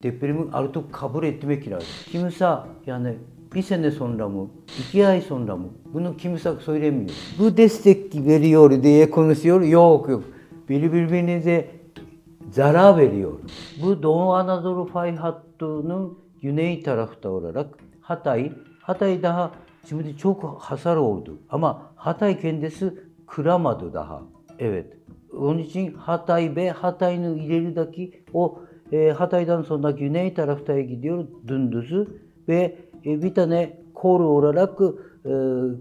Depremi artık kabul etmek lazım. Kimse yani bir sene sonra mı, 2 ay sonra mı bunu kimse söylemiyor. Bu destek veriyor diye konuşuyor. Yok yok. Birbirinize zarar veriyor. Bu Doğu Anadolu fay hattının güney tarafta olarak Hatay daha şimdi çok hasar oldu. Ama Hatay kendisi kıramadı daha. Evet. Onun için Hatay ve Hatay'ın ilerideki o Hatay'dan sonra güney taraftaya gidiyor dümdüzü ve bir tane kor olarak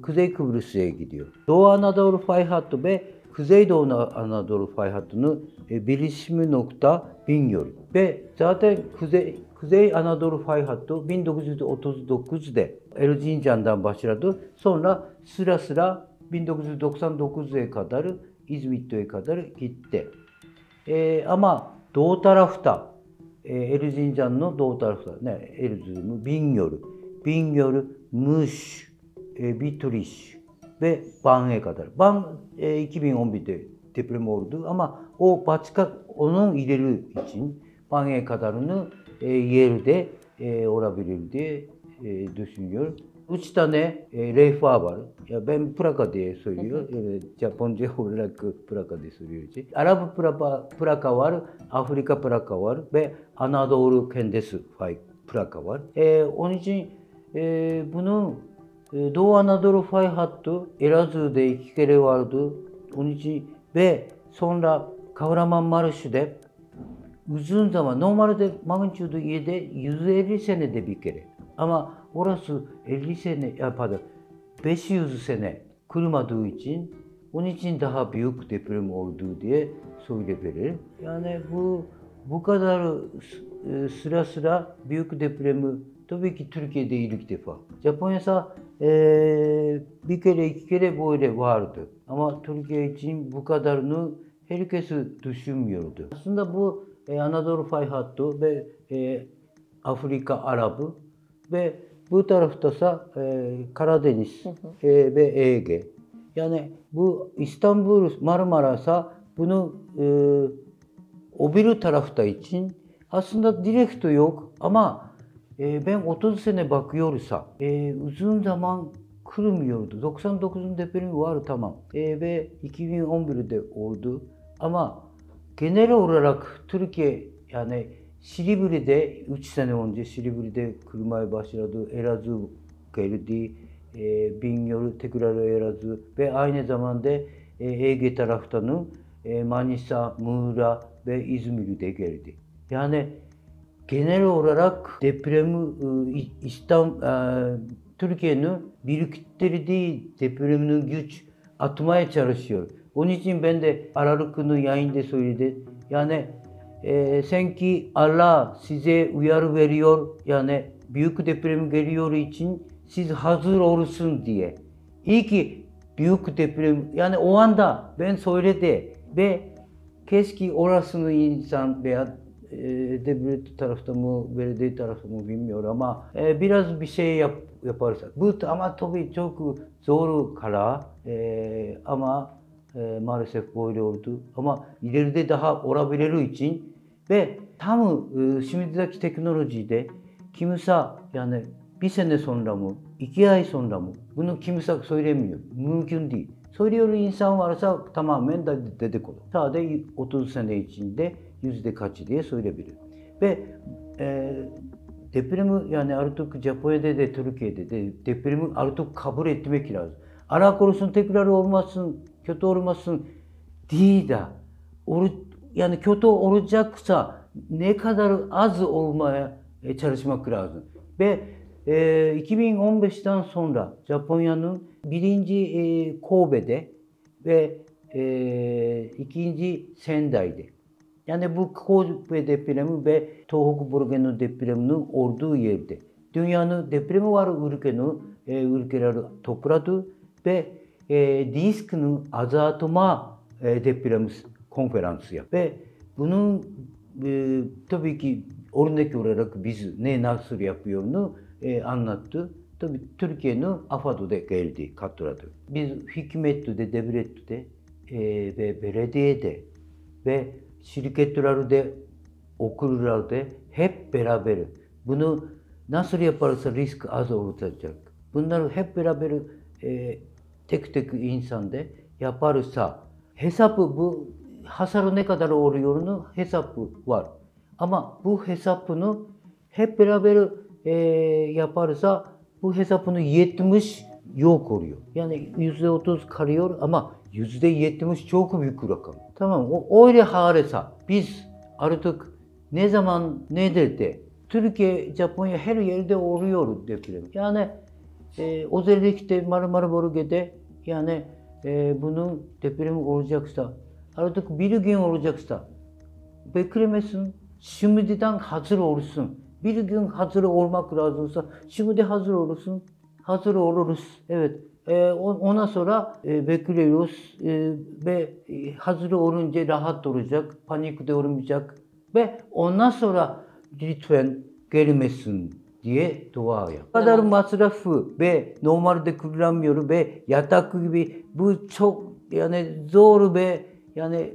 Kuzey Kıbrıs'a gidiyor. Doğu Anadolu fay hattı ve Kuzeydoğu Anadolu fay hattının birleşimi nokta Bingöl. Ve zaten Kuzey Anadolu fay hattı 1939'da Erzincan'dan başladı. Sonra sıra sıra 1999'a kadar İzmit'e kadar gitti. Ama doğu tarafta Erzincan'ın doğu tarafta Erzurum, Bingöl, Muş, Bitlis ve Van'a kadar. Van 2011'de deprem oldu ama o başka onun ileri için Van'a kadarını yerde olabilir diye düşünüyor. 3 tane levha var. Ya ben plaka diye söylüyor. Japonca olarak plaka diye söylüyor. Arap plaka var, Afrika plaka var ve Anadolu kendisi fay plaka var. Onun için bunu Doğu Anadolu fay hattı Elazığ'da 2 kere vardı. Onun için ve sonra Kahramanmaraş'ta uzun zaman normalde magnitudo 7 150 senede bir kere. Ama orası 50 sene, pardon 500 sene kırmadığı için onun için daha büyük deprem oldu diye söyleyebilir. Yani bu kadar sıra sıra büyük depremi tabii ki Türkiye'de ilk defa. Japonya'da bir kere 2 kere böyle vardı. Ama Türkiye için bu kadarını herkes düşünmüyordu. Aslında bu Anadolu fay hattı ve Afrika Arabı ve bu taraftasa Karadeniz ve Ege. Yani bu İstanbul, Marmara'sa bunu o bir tarafta için aslında direkt yok ama ben 30 sene bakıyorsa uzun zaman kırmıyordu. 99'un depremi var tamam ve 2011'de oldu ama genel olarak Türkiye yani Silivri'de 3 sene önce Silivri'de kırmaya başladı. Elazığ geldi. Bingöl tekrar Elazığ ve aynı zamanda Ege taraftanın Manisa, Muğla ve İzmir'de geldi. Yani genel olarak depremi Türkiye'nin biriktirdiği depreminin güç atmaya çalışıyor. Onun için ben de Aralık'ın yayında söyledim. Yani sanki Allah size uyarı veriyor. Yani büyük deprem geliyor için siz hazır olursun diye. İyi ki büyük deprem yani o anda ben söyledi ve keşke orasını insan veya devlet tarafta mı, belediye tarafta mı bilmiyorum ama biraz bir şey yaparsak. Bu ama tabii çok zor karar ama maalesef böyle oldu. Ama ileride daha olabilir için ve tam şimdiki teknolojide kimse yani bir sene sonra mı, 2 ay sonra mı bunu kimse söylemiyor. Mümkün değil. Söylüyor insan varsa tamamen dedikodu. Sadece 30 sene içinde yüzde kaç diye söyleyebilir. Ve depremi yani artık Japonya'da da Türkiye'de de depremi artık kabul etmek lazım. Allah korusun tekrar olmasın, kötü olmasın değil de yani kötü olacaksa ne kadar az olmaya çalışmak lazım. Ve 2015'ten sonra Japonya'nın birinci Kobe'de ve ikinci Sendai'de. Yani bu Kobe depremi ve Tohoku bölgenin depreminin olduğu yerde. Dünyanın depremi var ülkeleri topladı ve riskinin azaltma depremi konferansı yaptı. Ve bunun tabii ki örnek olarak biz nasıl yapıyorunu anlattı. Tabii Türkiye'nin AFAD'da geldi, katıldı. Biz hükümette, devlette ve belediyede ve şirketlerde okullarda hep beraber bunu nasıl yaparsa risk az olacak. Bunları hep beraber tek tek insanda yaparsa hesabı bu hasarı ne kadar oluyorunu hesabı var. Ama bu hesabını hep beraber yaparsa bu hesabını 70 yok oluyor. Yani %30 kalıyor ama %70 çok büyük rakam. Tamam öyle haresa biz artık ne zaman nedir de Türkiye, Japonya her yerde oluyor deprem. Yani özellikle Marmara bölgede yani bunun depremi olacaksa artık bir gün olacaksa beklemesin. Şimdiden hazır olsun. Bir gün hazır olmak lazımsa şimdi hazır olursun. Hazır oluruz. Evet. Ondan sonra bekliyoruz ve hazır olunca rahat olacak, panik de olmayacak ve ondan sonra lütfen gelmesin diye dua yap. Bu kadar masrafı ve normalde kullanmıyor ve yatak gibi bu çok yani zor ve yani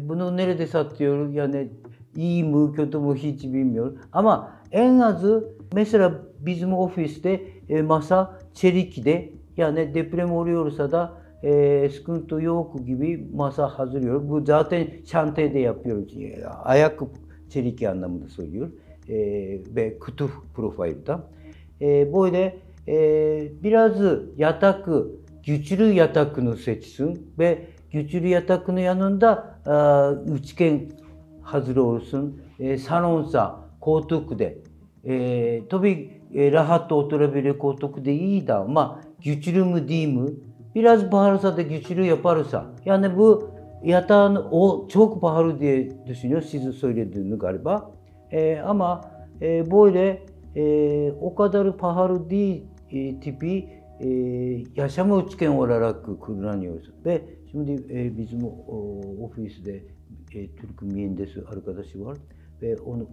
bunu nerede satıyor yani iyi mi kötü mü hiç bilmiyor. Ama en azı mesela bizim ofiste masa çelikte yani deprem oluyorsa da sıkıntı yok gibi masa hazırlıyor. Bu zaten şantiyede yapıyoruz. Ayak çelik anlamında söylüyor. Ve kutu profilde. Böyle biraz yatak, güçlü yatakını seçsin ve güçlü yatakının yanında üçgen hazır olsun. Salonsa koltuk de. Tabii rahat oturabilir koltuk de iyi de ama güçlü mü değil mi? Biraz pahalısa da güçlü yaparsa. Yani bu yatağın o çok pahalı diye düşünüyor. Sizin söylediğiniz galiba. Ama böyle o kadar pahalı değil tipi yaşam üçgen olarak kullanıyoruz. Ve şimdi bizim ofiste Türk mühendisi arkadaşı var ve onu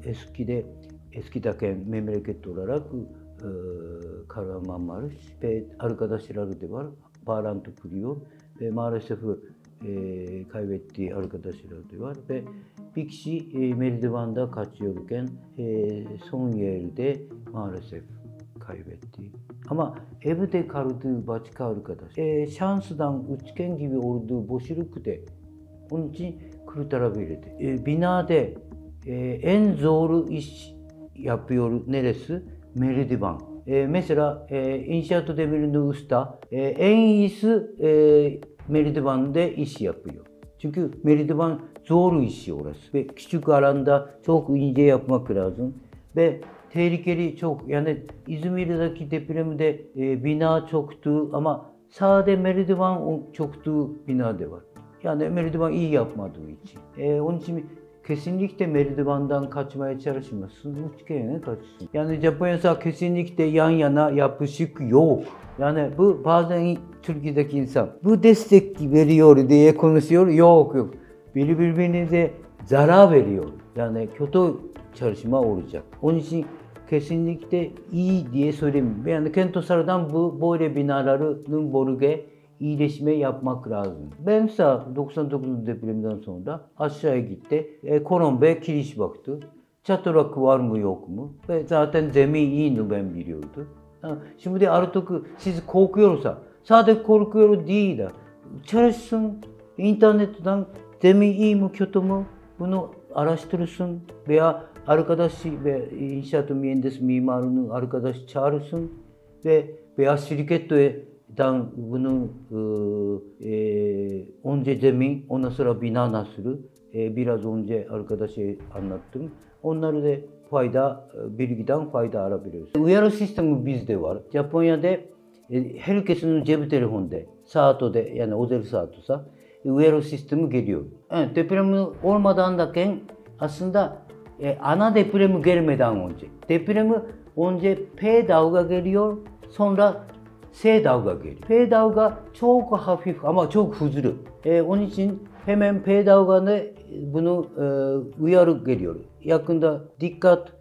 eskideki memleket olarak Kahramanmaraş ve arkadaşları da var. Bağlantı kuruyor ve maalesef kaybettiği arkadaşları da var ve bir kişi merdivanda kaçıyorken son yerde maalesef kaybetti. Ama evde kaldığı başka arkadaş. Şansdan üçgen gibi olduğu boşlukta onun için kurtarabilirdi. Binada en zor iş yapıyor neresi? Merdiven. Mesela inşaat demirinin usta en iyisi merdivende iş yapıyor. Çünkü merdiven zor işi orası ve küçük alanda çok ince yapmak lazım ve tehlikeli çok yani İzmir'deki depremde bina çoktu ama sade merdiven çoktu bina da var. Yani merdiven iyi yapmadığı için. Onun için kesinlikle merdivenden kaçmaya çalışmasın, üçgene kaçsın. Yani Japonya'da kesinlikle yan yana yapışık yok. Yani bu bazen Türkiye'deki insan bu destek veriyor diye konuşuyor. Yok. Birbirine zarar veriyor. Yani kötü çalışma olacak. Onun için kesinlikle iyi diye söylemiyorum. Yani Kentosar'dan bu böyle binaların bölge iyileşme yapmak lazım. Ben ise 99 depremden sonra aşağıya gitti. Kolombe kiriş baktı. Çatırak var mı yok mu? Ve zaten zemin iyi ben biliyordu. Şimdi artık siz korkuyorsa sadece korkuyor değil de çalışsın internetten zemin iyi mi kötü mü bunu araştırırsın veya arkadaşı ve inşaat mühendis mimarının arkadaş çağırsın ve veya şirketten bunu önce zemin ondan sonra bina nasıl biraz önce arkadaşa anlattım. Onları da bilgiden fayda alabiliyoruz. Uyarı sistemi bizde var. Japonya'da herkesin cep telefonunda, saatte yani özel saatsa uyarı sistemi geliyor. Evet, deprem olmadan da aslında ana depremi gelmeden önce. Depremi önce P dalga geliyor, sonra S dalga geliyor. P dalga çok hafif ama çok hızlı. Onun için hemen P dalganı bunu uyarı geliyor.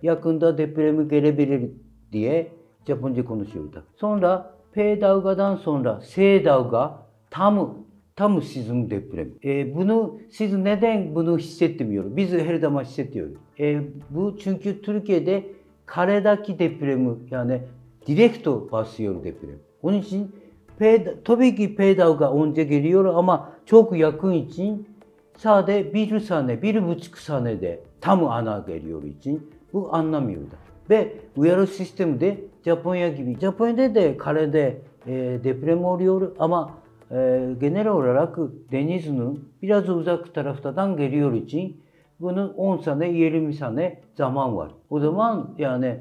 Yakında depremi gelebilir diye Japonca konuşuyordu. Sonra P dalgadan sonra S dalga tam tam sismik deprem. Siz neden bunu hissetmiyor? Biz her zaman hissediyoruz. Bu çünkü Türkiye'de karedeki depremi yani direkt basıyor deprem. Onun için tabii ki P dalga önce geliyor ama çok yakın için sadece bir saniye, 1,5 saniyede tam ana geliyor için bu anlamıyor da. Ve uyarı sistemi Japonya gibi. Japonya'da da karede deprem oluyor ama genel olarak denizin biraz uzak taraftan geliyor için bunun 10 sene, 20 sene zaman var. O zaman yani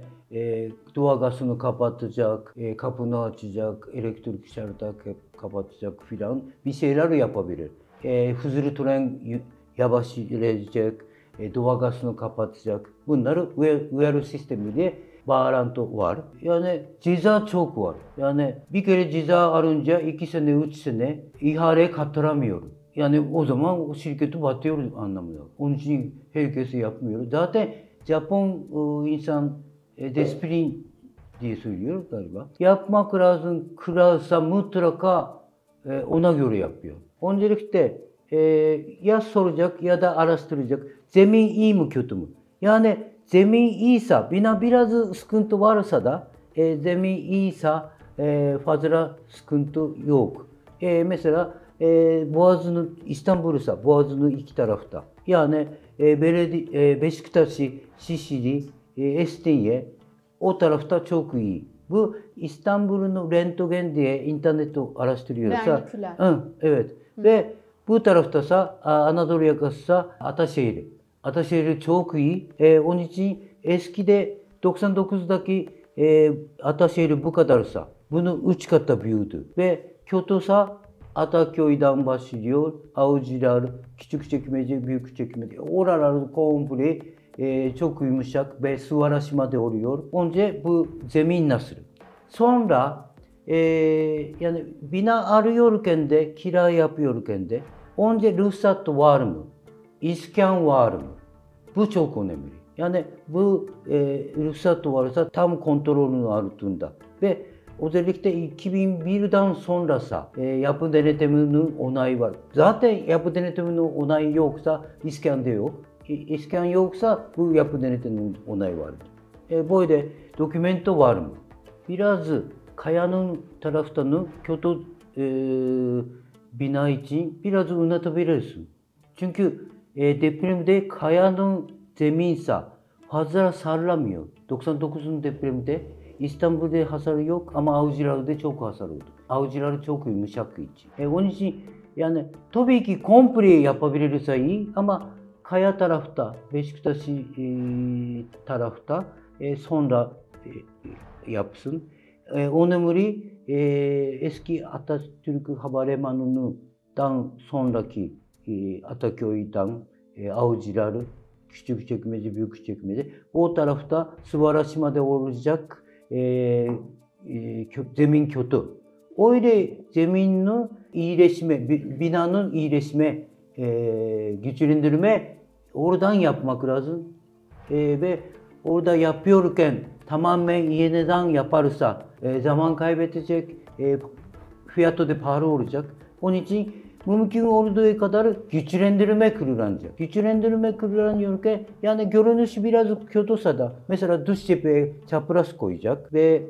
doğalgazını kapatacak, kapını açacak, elektrik şartı kapatacak filan bir şeyler yapabilir. Hızlı tren yavaşlayacak, doğalgazını kapatacak. Bunları uyarı sistemiyle bağlantı var. Yani ceza çok var. Yani bir kere ceza alınca 2 sene, 3 sene ihale katılamıyor. Yani o zaman o şirketi batıyor anlamında. Onun için herkes yapmıyor. Zaten Japon insan disiplin diye söylüyor galiba. Yapmak lazım, kırarsa mutlaka ona göre yapıyor. Öncelikle ya soracak ya da araştıracak. Zemin iyi mi kötü mü? Yani zemin iyiyse, bina biraz sıkıntı varsa da zemin iyiyse fazla sıkıntı yok. Mesela Boğazı'nın İstanbul'sa Boğazı'nın iki tarafta. Yani Beşiktaş'ı, Şişli, Estinye o tarafta çok iyi. Bu İstanbul'un röntgen diye internette araştırıyorsa. Evet. Ve bu taraftasa Anadolu yakasısa Ataşehir. Ataşehir çok iyi. Onun için eskide 99'daki Ataşehir bu kadarsa bunu 3 kata büyüdü. Ve Kyoto'sa Ataköy'den başlıyor. Avcılar, Küçükçekmece, Büyükçekmece. Oralar komple çok yumuşak ve sular aşımada oluyor. Önce bu zemin nasıl? Sonra yani bina arıyorken de, kira yapıyorken de önce ruhsat var mı? İskan var mı? Bu çok önemli. Yani bu ruhsat varsa tam kontrolünün altında. Ve özellikle 2001'den sonrası yapı denetiminin onayı var. Zaten yapı denetiminin onayı yoksa iskan da yok. İskan yoksa bu yapı denetiminin onayı vardır. Böyle dokümento var mı? Biraz kayanın taraftan kötü bina için biraz oynatabilirsin. Çünkü depremde kayanın zeminse fazla sallamıyor. 99'un depremde İstanbul'da hasar yok ama Avcılar'da çok hasar oldu. Avcılar çok yumuşak için. Onun için yani tabii ki komple yapabilirse iyi ama kaya tarafta, Beşiktaş tarafta sonra yapsın. Önemli eski Atatürk Havalimanı'ndan sonraki Ataköy'den Avcılar, Küçükçekmece, Büyükçekmece o tarafta Sıvaraşma'da olacak zemin kötü. Öyle zeminin iyileşme, binanın iyileşme, güçlendirme oradan yapmak lazım. Ve orada yapıyorken tamamen yeniden yaparsa zaman kaybedecek, fiyatı da pahalı olacak. Onun için mümkün olduğu kadar güçlendirme kullanacak. Güçlendirme kullanıyorken yani görünüş biraz kötüse da mesela dış cepheye çapraz koyacak ve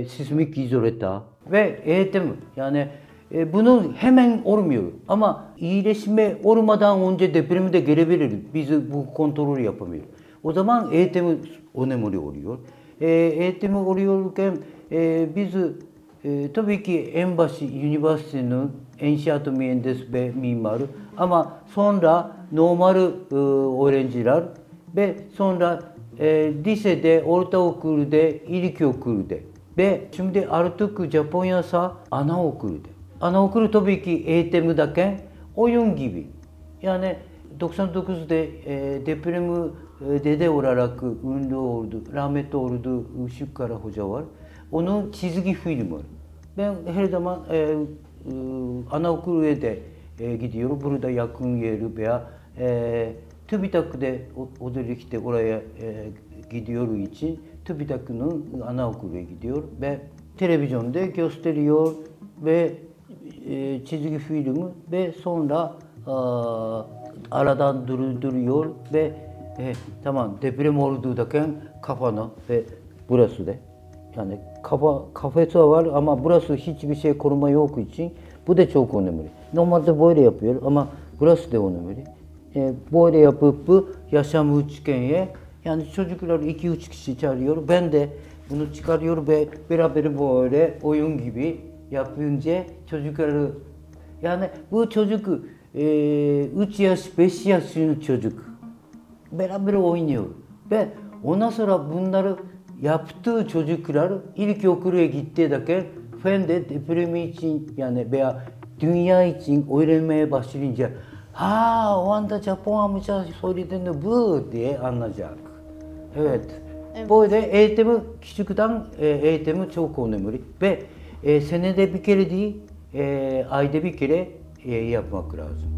sismik izolatör ve eğitim yani bunun hemen olmuyor ama iyileşme olmadan önce depremi de gelebilir. Biz bu kontrolü yapamıyoruz. O zaman eğitim önemli oluyor. Eğitim oluyorken biz tabii ki en başı üniversitenin inşaat mühendis ve mimarı ama sonra normal öğrenciler ve sonra lisede, ortaokulda, ilkokulda ve şimdi artık Japonya'sa anaokulda. Anaokulu tabii ki eğitimi derken oyun gibi. Yani 99'da depremi dede olarak ünlü oldu, rahmetli oldu Işık Kara Hoca var. Onun çizgi filmi var. Ben her zaman anaokuluya da gidiyorum. Burada yakın yeri veya TÜBİTAK'da özellikle oraya gidiyor için TÜBİTAK'ın anaokuluna gidiyor ve televizyonda gösteriyor ve çizgi film ve sonra aradan durduruyor ve tamam deprem olduğu derken kafanı ve burası da yani kafası var ama burası hiçbir şey koruma yok için bu da çok önemli. Normalde böyle yapıyor ama burası da önemli. Böyle yapıp bu yaşam üçgeni yani çocuklar 2-3 kişi çağırıyor. Ben de bunu çıkarıyor ve beraber böyle oyun gibi yapınca çocukları yani bu çocuk 3 yaş 5 yaşlı çocuk beraber oynuyor ve ondan sonra bunları yaptığı çocuklar ilkokula gitti derken fen de depremi için yani veya dünya için öğrenmeye başlayınca ha o anda Japon amca söylediğinde bu diye anlayacak. Evet. Böyle eğitimi küçükten eğitimi çok önemli ve senede bir kere değil ayda bir kere yapmak lazım.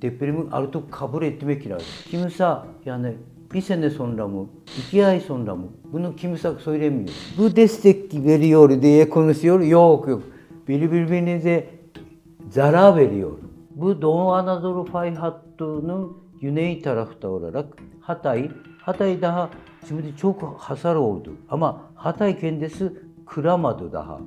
Depremi artık kabul etmek lazım. Kimse yani bir sene sonra mı, 2 ay sonra mı bunu kimse söylemiyor. Bu destek veriyor diye konuşuyor. Yok. Birbirinize zarar veriyor. Bu Doğu Anadolu fay hattının güney tarafta olarak Hatay daha şimdi çok hasar oldu ama Hatay kendisi kıramadı daha.